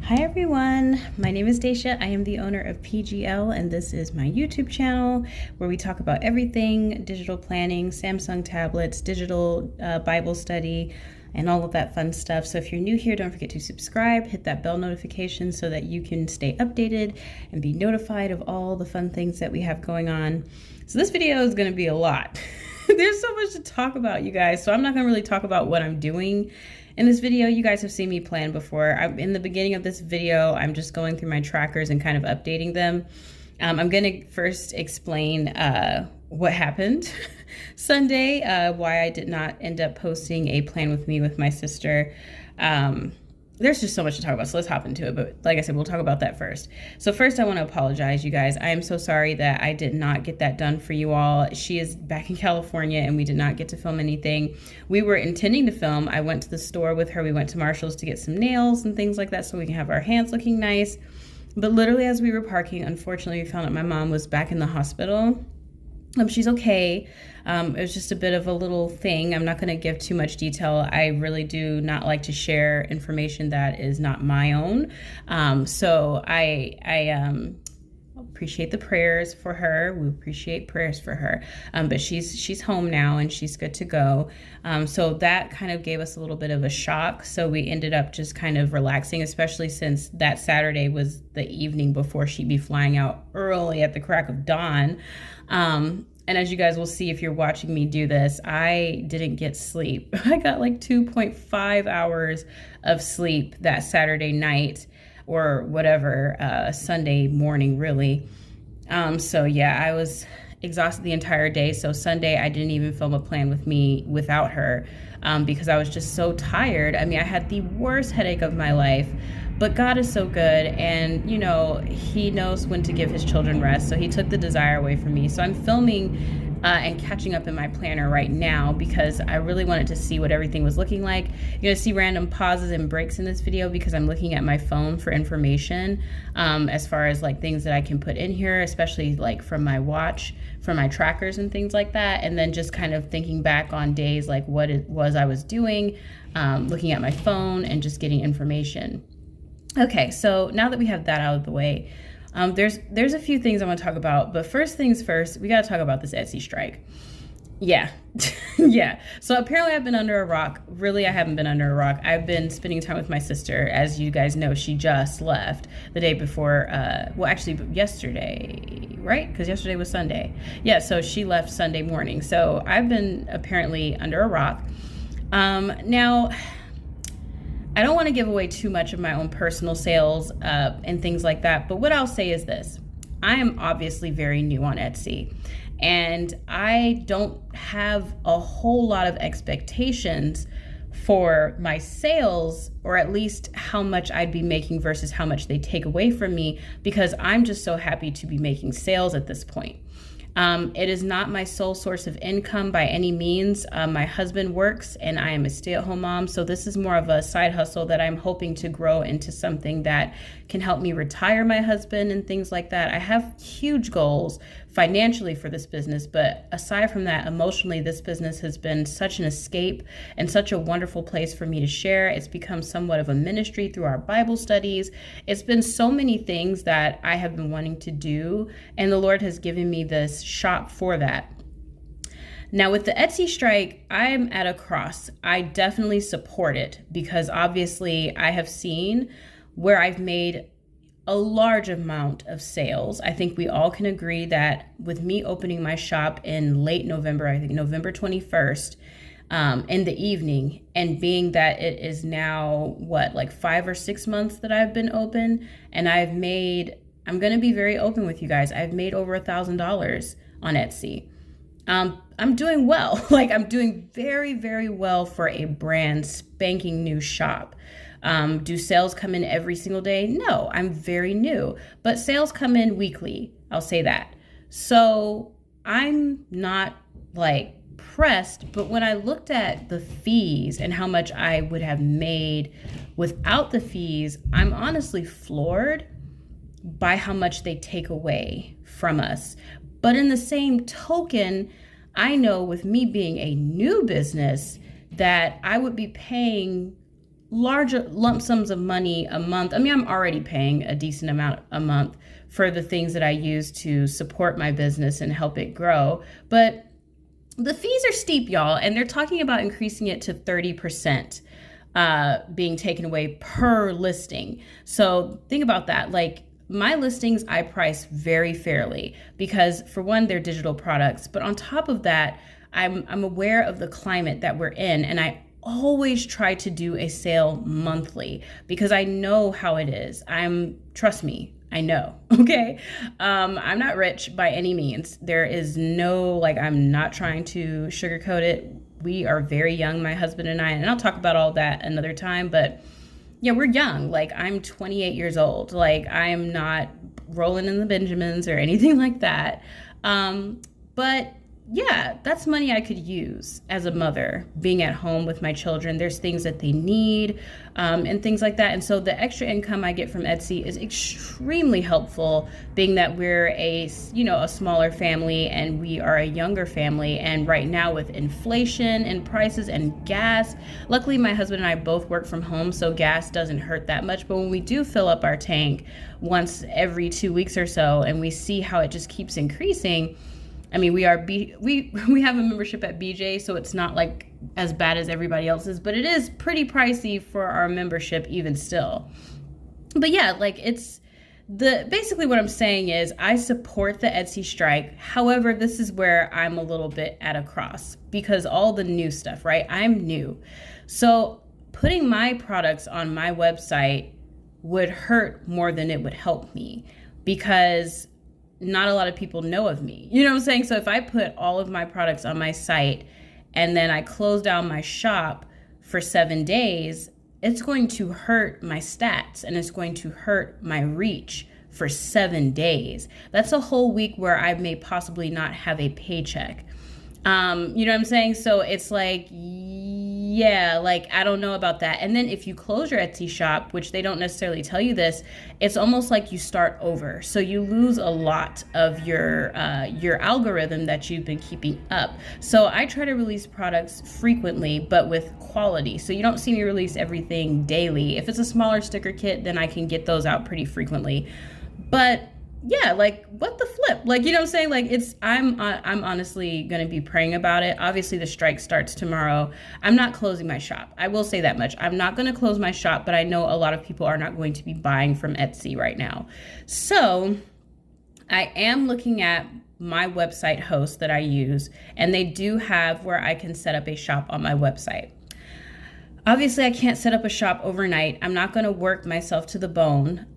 Hi everyone, my name is Dacia. I am the owner of PGL and this is my YouTube channel where we talk about everything digital planning, Samsung tablets, digital Bible study, and all of that fun stuff. So if you're new here, don't forget to subscribe, hit that bell notification so that you can stay updated and be notified of all the fun things that we have going on. So this video is going to be a lot. There's so much to talk about, you guys, so I'm not going to really talk about what I'm doing in this video. You guys have seen me plan before. In the beginning of this video, I'm just going through my trackers and kind of updating them. I'm going to first explain what happened Sunday, why I did not end up posting a plan with me with my sister. There's just so much to talk about, so let's hop into it. But like I said, we'll talk about that first. So first, I want to apologize, you guys. I am so sorry that I did not get that done for you all. She is back in California, and we did not get to film anything. We were intending to film. I went to the store with her. We went to Marshall's to get some nails and things like that so we can have our hands looking nice. But literally, as we were parking, unfortunately, we found out my mom was back in the hospital. She's okay. It was just a bit of a little thing. I'm not going to give too much detail. I really do not like to share information that is not my own. So I appreciate the prayers for her. We appreciate prayers for her. But she's home now and she's good to go. So that kind of gave us a little bit of a shock. So we ended up just kind of relaxing, especially since that Saturday was the evening before she'd be flying out early at the crack of dawn. And as you guys will see if you're watching me do this, I didn't get sleep. I got like 2.5 hours of sleep that Saturday night or whatever, Sunday morning, really. So yeah, I was exhausted the entire day. So Sunday, I didn't even film a plan with me without her because I was just so tired. I mean, I had the worst headache of my life. But God is so good, and you know, he knows when to give his children rest. So he took the desire away from me. So I'm filming and catching up in my planner right now because I really wanted to see what everything was looking like. You're gonna see random pauses and breaks in this video because I'm looking at my phone for information as far as like things that I can put in here, especially like from my watch, from my trackers and things like that. And then just kind of thinking back on days like what it was I was doing, looking at my phone and just getting information. Okay, so now that we have that out of the way, there's a few things I want to talk about, but first things first, we got to talk about this Etsy strike. Yeah, yeah. So apparently I've been under a rock. Really, I haven't been under a rock. I've been spending time with my sister. As you guys know, she just left the day before, well, actually yesterday, right? Because yesterday was Sunday. Yeah, so she left Sunday morning. So I've been apparently under a rock. Now, I don't want to give away too much of my own personal sales and things like that, but what I'll say is this. I am obviously very new on Etsy, and I don't have a whole lot of expectations for my sales, or at least how much I'd be making versus how much they take away from me, because I'm just so happy to be making sales at this point. It is not my sole source of income by any means. My husband works and I am a stay-at-home mom. So this is more of a side hustle that I'm hoping to grow into something that can help me retire my husband and things like that. I have huge goals financially for this business, but aside from that, emotionally, this business has been such an escape and such a wonderful place for me to share. It's become somewhat of a ministry through our Bible studies. It's been so many things that I have been wanting to do, and the Lord has given me this shop for that. Now with the Etsy strike, I'm at a cross. I definitely support it because obviously I have seen where I've made a large amount of sales. I think we all can agree that with me opening my shop in late November, I think November 21st, in the evening, and being that it is now like 5 or 6 months that I've been open, and I'm going to be very open with you guys. I've made over $1,000 on Etsy. I'm doing well. Like I'm doing very, very well for a brand spanking new shop. Do sales come in every single day? No, I'm very new, but sales come in weekly. I'll say that. So I'm not like pressed, but when I looked at the fees and how much I would have made without the fees, I'm honestly floored by how much they take away from us. But in the same token, I know with me being a new business that I would be paying large lump sums of money a month. I mean, I'm already paying a decent amount a month for the things that I use to support my business and help it grow. But the fees are steep, y'all, and they're talking about increasing it to 30% being taken away per listing. So think about that. Like, my listings, I price very fairly because, for one, they're digital products. But on top of that, I'm aware of the climate that we're in, and I always try to do a sale monthly because I know how it is. Trust me, I know. Okay. I'm not rich by any means. There is no, like, I'm not trying to sugarcoat it. We are very young, my husband and I, and I'll talk about all that another time, but yeah, we're young. Like, I'm 28 years old. Like, I'm not rolling in the Benjamins or anything like that. But yeah, that's money I could use as a mother, being at home with my children. There's things that they need, and things like that. And so the extra income I get from Etsy is extremely helpful, being that we're a smaller family and we are a younger family. And right now, with inflation and prices and gas, luckily my husband and I both work from home, so gas doesn't hurt that much. But when we do fill up our tank once every 2 weeks or so, and we see how it just keeps increasing, I mean, we have a membership at BJ, so it's not like as bad as everybody else's, but it is pretty pricey for our membership even still. But yeah, like, basically what I'm saying is I support the Etsy strike. However, this is where I'm a little bit at a cross because all the new stuff, right? I'm new. So putting my products on my website would hurt more than it would help me because not a lot of people know of me. You know what I'm saying? So if I put all of my products on my site and then I close down my shop for 7 days, it's going to hurt my stats and it's going to hurt my reach for 7 days. That's a whole week where I may possibly not have a paycheck. You know what I'm saying? So it's like, yeah, like, I don't know about that. And then if you close your Etsy shop, which they don't necessarily tell you this, it's almost like you start over. So you lose a lot of your algorithm that you've been keeping up. So I try to release products frequently, but with quality. So you don't see me release everything daily. If it's a smaller sticker kit, then I can get those out pretty frequently. But yeah, like, what the flip? Like, you know what I'm saying? Like, I'm honestly going to be praying about it. Obviously, the strike starts tomorrow. I'm not closing my shop. I will say that much. I'm not going to close my shop, but I know a lot of people are not going to be buying from Etsy right now. So I am looking at my website host that I use, and they do have where I can set up a shop on my website. Obviously, I can't set up a shop overnight. I'm not going to work myself to the bone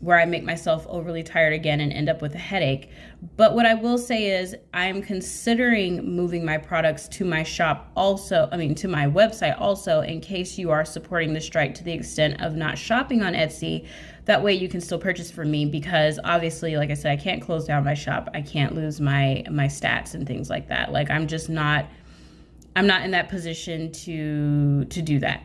where I make myself overly tired again and end up with a headache. But what I will say is I'm considering moving my products to my shop also, to my website also, in case you are supporting the strike to the extent of not shopping on Etsy. That way you can still purchase from me because obviously, like I said, I can't close down my shop. I can't lose my stats and things like that. Like, I'm not in that position to do that.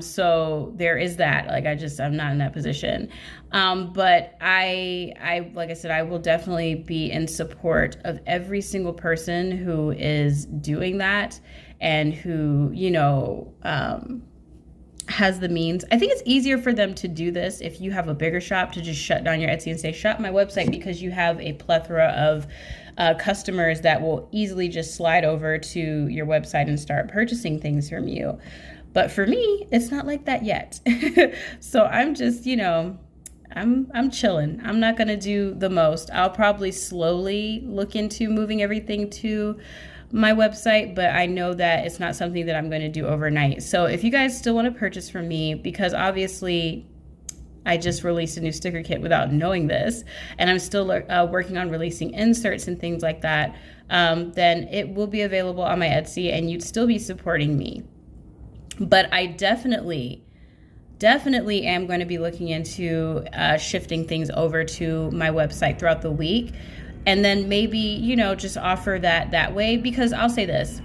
So there is that. Like, I'm not in that position. But I like I said, I will definitely be in support of every single person who is doing that and who, has the means. I think it's easier for them to do this if you have a bigger shop, to just shut down your Etsy and say, shut my website, because you have a plethora of customers that will easily just slide over to your website and start purchasing things from you. But for me, it's not like that yet. So I'm just, I'm chilling. I'm not going to do the most. I'll probably slowly look into moving everything to my website, but I know that it's not something that I'm going to do overnight. So if you guys still want to purchase from me, because obviously I just released a new sticker kit without knowing this, and I'm still working on releasing inserts and things like that, then it will be available on my Etsy and you'd still be supporting me. But I definitely am going to be looking into shifting things over to my website throughout the week. And then maybe, just offer that way, because I'll say this.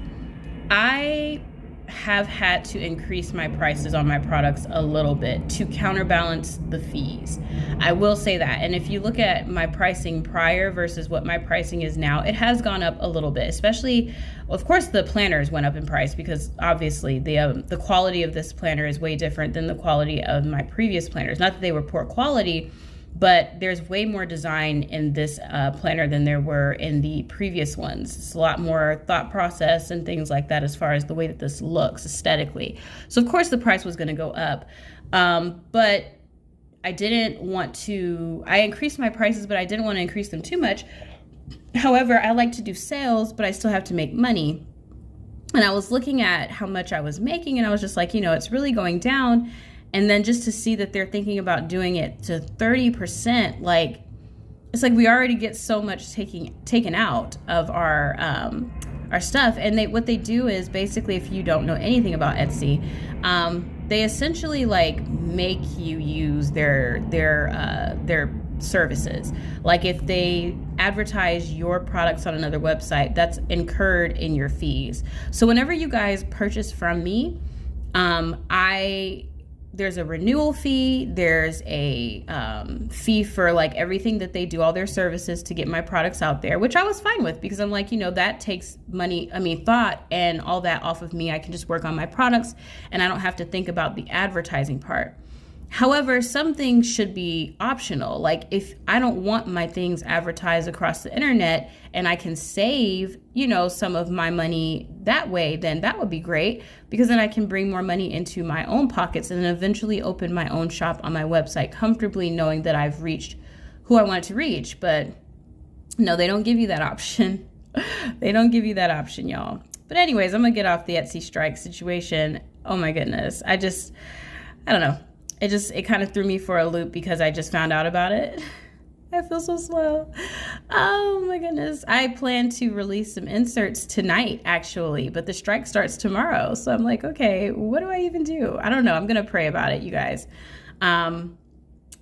I have had to increase my prices on my products a little bit to counterbalance the fees. I will say that. And if you look at my pricing prior versus what my pricing is now, it has gone up a little bit, especially, of course, the planners went up in price because obviously the quality of this planner is way different than the quality of my previous planners. Not that they were poor quality, but there's way more design in this planner than there were in the previous ones. It's a lot more thought process and things like that as far as the way that this looks aesthetically. So of course the price was going to go up, but I didn't want to, I increased my prices, but I didn't want to increase them too much. However, I like to do sales, but I still have to make money. And I was looking at how much I was making, and I was just like, it's really going down. And then just to see that they're thinking about doing it to 30%, like, it's like we already get so much taken out of our stuff. And what they do is basically, if you don't know anything about Etsy, they essentially like make you use their services. Like if they advertise your products on another website, that's incurred in your fees. So whenever you guys purchase from me, there's a renewal fee, there's a fee for like everything that they do, all their services to get my products out there, which I was fine with because I'm like, that takes thought and all that off of me. I can just work on my products and I don't have to think about the advertising part. However, some things should be optional. Like if I don't want my things advertised across the internet and I can save, some of my money that way, then that would be great because then I can bring more money into my own pockets and then eventually open my own shop on my website comfortably knowing that I've reached who I wanted to reach. But no, they don't give you that option. They don't give you that option, y'all. But anyways, I'm going to get off the Etsy strike situation. Oh my goodness. I don't know. It kind of threw me for a loop because I just found out about it. I feel so slow. Oh my goodness. I plan to release some inserts tonight, actually, but the strike starts tomorrow. So I'm like, okay, what do I even do? I don't know. I'm going to pray about it, you guys.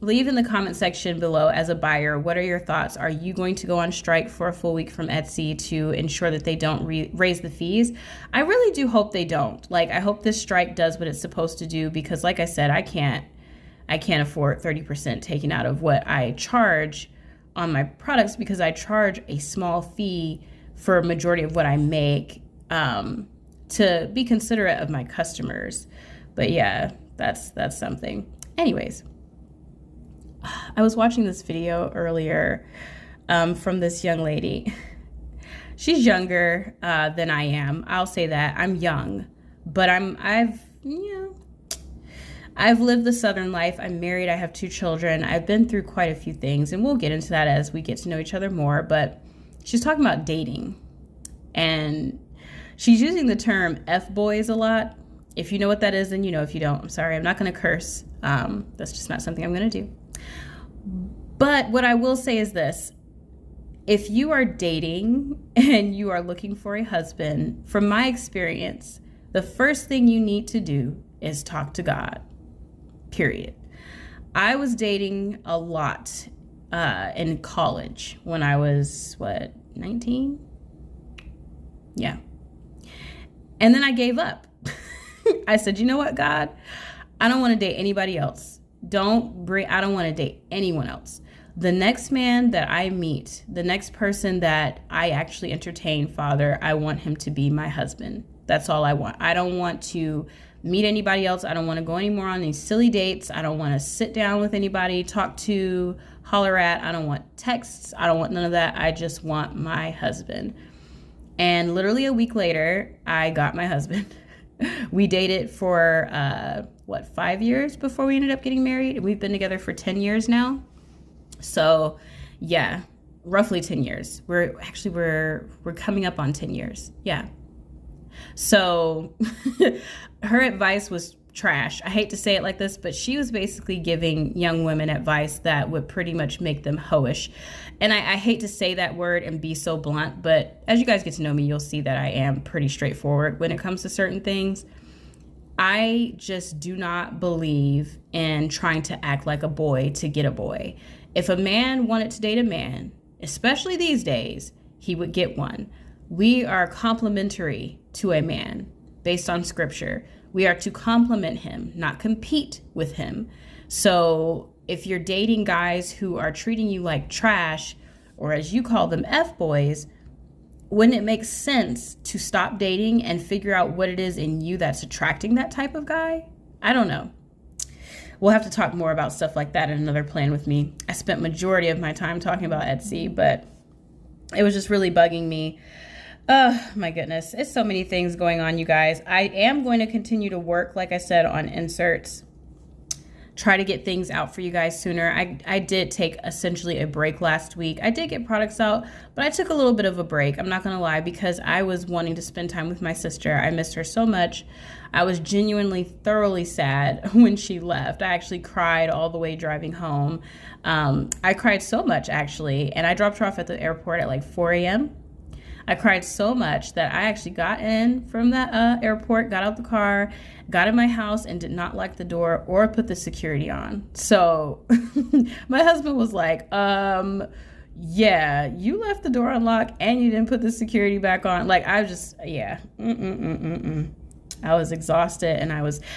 Leave in the comment section below as a buyer, what are your thoughts? Are you going to go on strike for a full week from Etsy to ensure that they don't raise the fees? I really do hope they don't. Like, I hope this strike does what it's supposed to do because like I said, I can't afford 30% taken out of what I charge on my products because I charge a small fee for a majority of what I make to be considerate of my customers. But yeah, that's something. Anyways, I was watching this video earlier from this young lady. She's younger than I am. I'll say that. I'm young, but I've lived the Southern life. I'm married. I have 2 children. I've been through quite a few things, and we'll get into that as we get to know each other more. But she's talking about dating, and she's using the term F-boys a lot. If you know what that is, then you know. If you don't, I'm sorry. I'm not going to curse. That's just not something I'm going to do. But what I will say is this. If you are dating and you are looking for a husband, from my experience, the first thing you need to do is talk to God. Period. I was dating a lot in college when I was, 19? Yeah. And then I gave up. I said, you know what, God? I don't want to date anybody else. I don't want to date anyone else. The next man that I meet, the next person that I actually entertain, Father, I want him to be my husband. That's all I want. I don't want to meet anybody else. I don't want to go anymore on these silly dates. I don't want to sit down with anybody, talk to, holler at. I don't want texts. I don't want none of that. I just want my husband. And literally a week later, I got my husband. We dated for, 5 years before we ended up getting married. We've been together for 10 years now. So yeah, roughly 10 years. We're coming up on 10 years. Yeah. So her advice was trash. I hate to say it like this, but she was basically giving young women advice that would pretty much make them hoish. And I hate to say that word and be so blunt, but as you guys get to know me, you'll see that I am pretty straightforward when it comes to certain things. I just do not believe in trying to act like a boy to get a boy. If a man wanted to date a man, especially these days, he would get one. We are complementary to a man. based on scripture. We are to complement him, not compete with him. So if you're dating guys who are treating you like trash, or as you call them, F-boys, wouldn't it make sense to stop dating and figure out what it is in you that's attracting that type of guy? I don't know. We'll have to talk more about stuff like that in another plan with me. I spent majority of my time talking about Etsy, but it was just really bugging me. Oh my goodness. It's so many things going on, you guys. I am going to continue to work, like I said, on inserts. Try to get things out for you guys sooner. I did take essentially a break last week. I did get products out, but I took a little bit of a break. I'm not going to lie, because I was wanting to spend time with my sister. I missed her so much. I was genuinely, thoroughly sad when she left. I actually cried all the way driving home. I cried so much, actually, and I dropped her off at the airport at like 4 a.m. I cried so much that I actually got in from that airport, got out the car, got in my house, and did not lock the door or put the security on. So my husband was like, yeah, you left the door unlocked and you didn't put the security back on. Like, I was just, yeah. I was exhausted, and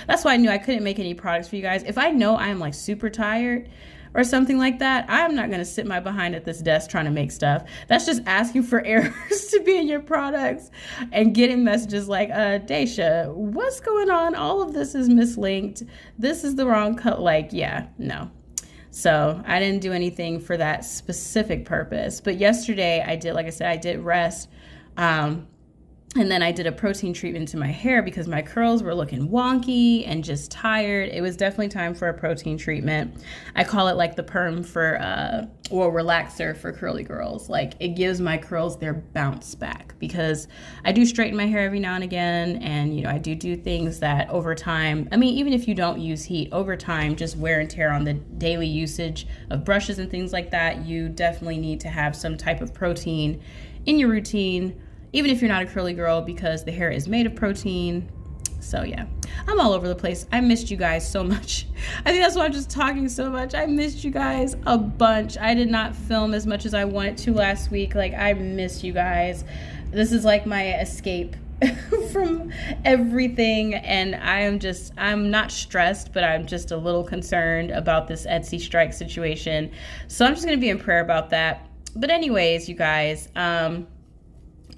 that's why I knew I couldn't make any products for you guys. If I know I'm like super tired or something like that, I'm not going to sit my behind at this desk trying to make stuff. That's just asking for errors to be in your products and getting messages like, Daisha, what's going on? All of this is mislinked. This is the wrong cut. Like, yeah, no. So I didn't do anything for that specific purpose. But yesterday I did, like I said, I did rest. And then I did a protein treatment to my hair because my curls were looking wonky and just tired. It was definitely time for a protein treatment. I call it like the perm for, or relaxer for curly girls. Like, it gives my curls their bounce back, because I do straighten my hair every now and again. And, you know, I do things that over time, I mean, even if you don't use heat, over time, just wear and tear on the daily usage of brushes and things like that, you definitely need to have some type of protein in your routine, even if you're not a curly girl, because the hair is made of protein. So yeah, I'm all over the place. I missed you guys so much. I think that's why I'm just talking so much. I missed you guys a bunch. I did not film as much as I wanted to last week. Like, I miss you guys. This is like my escape from everything. And I'm not stressed, but I'm just a little concerned about this Etsy strike situation. So I'm just going to be in prayer about that. But anyways, you guys,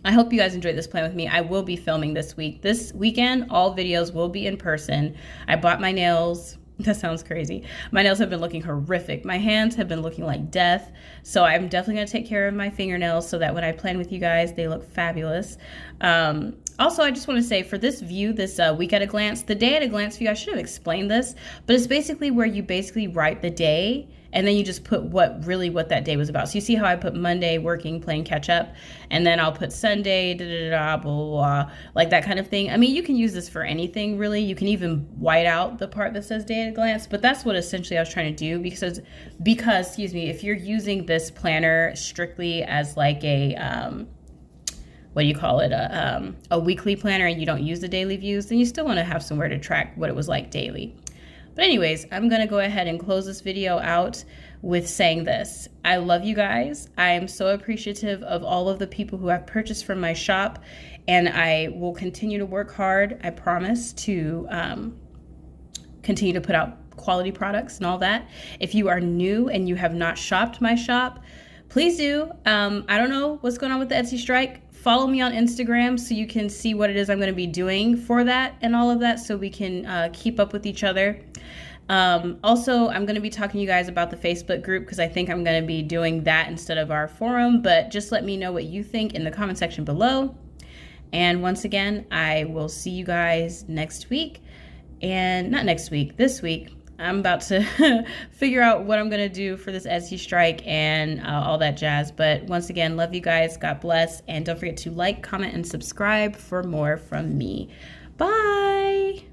I hope you guys enjoyed this plan with me. I will be filming this week. This weekend, all videos will be in person. I bought my nails. That sounds crazy. My nails have been looking horrific. My hands have been looking like death. So I'm definitely going to take care of my fingernails so that when I plan with you guys, they look fabulous. Also, I just want to say, for this view, this week at a glance, the day at a glance view, I should have explained this, but it's basically where you basically write the day and then you just put what that day was about. So you see how I put Monday working, playing catch up, and then I'll put Sunday, blah, blah, blah, like that kind of thing. I mean, you can use this for anything, really. You can even white out the part that says day at a glance, but that's what essentially I was trying to do, because, excuse me, if you're using this planner strictly as like a, what do you call it, a weekly planner, and you don't use the daily views, then you still want to have somewhere to track what it was like daily. But anyways, I'm going to go ahead and close this video out with saying this. I love you guys. I am so appreciative of all of the people who have purchased from my shop, and I will continue to work hard, I promise, to continue to put out quality products and all that. If you are new and you have not shopped my shop, please do. I don't know what's going on with the Etsy strike. Follow me on Instagram so you can see what it is I'm going to be doing for that and all of that, so we can keep up with each other. Also, I'm going to be talking to you guys about the Facebook group, because I think I'm going to be doing that instead of our forum, but just let me know what you think in the comment section below. And once again, I will see you guys next week, and not next week, this week. I'm about to figure out what I'm going to do for this Etsy strike and all that jazz. But once again, love you guys. God bless. And don't forget to like, comment, and subscribe for more from me. Bye.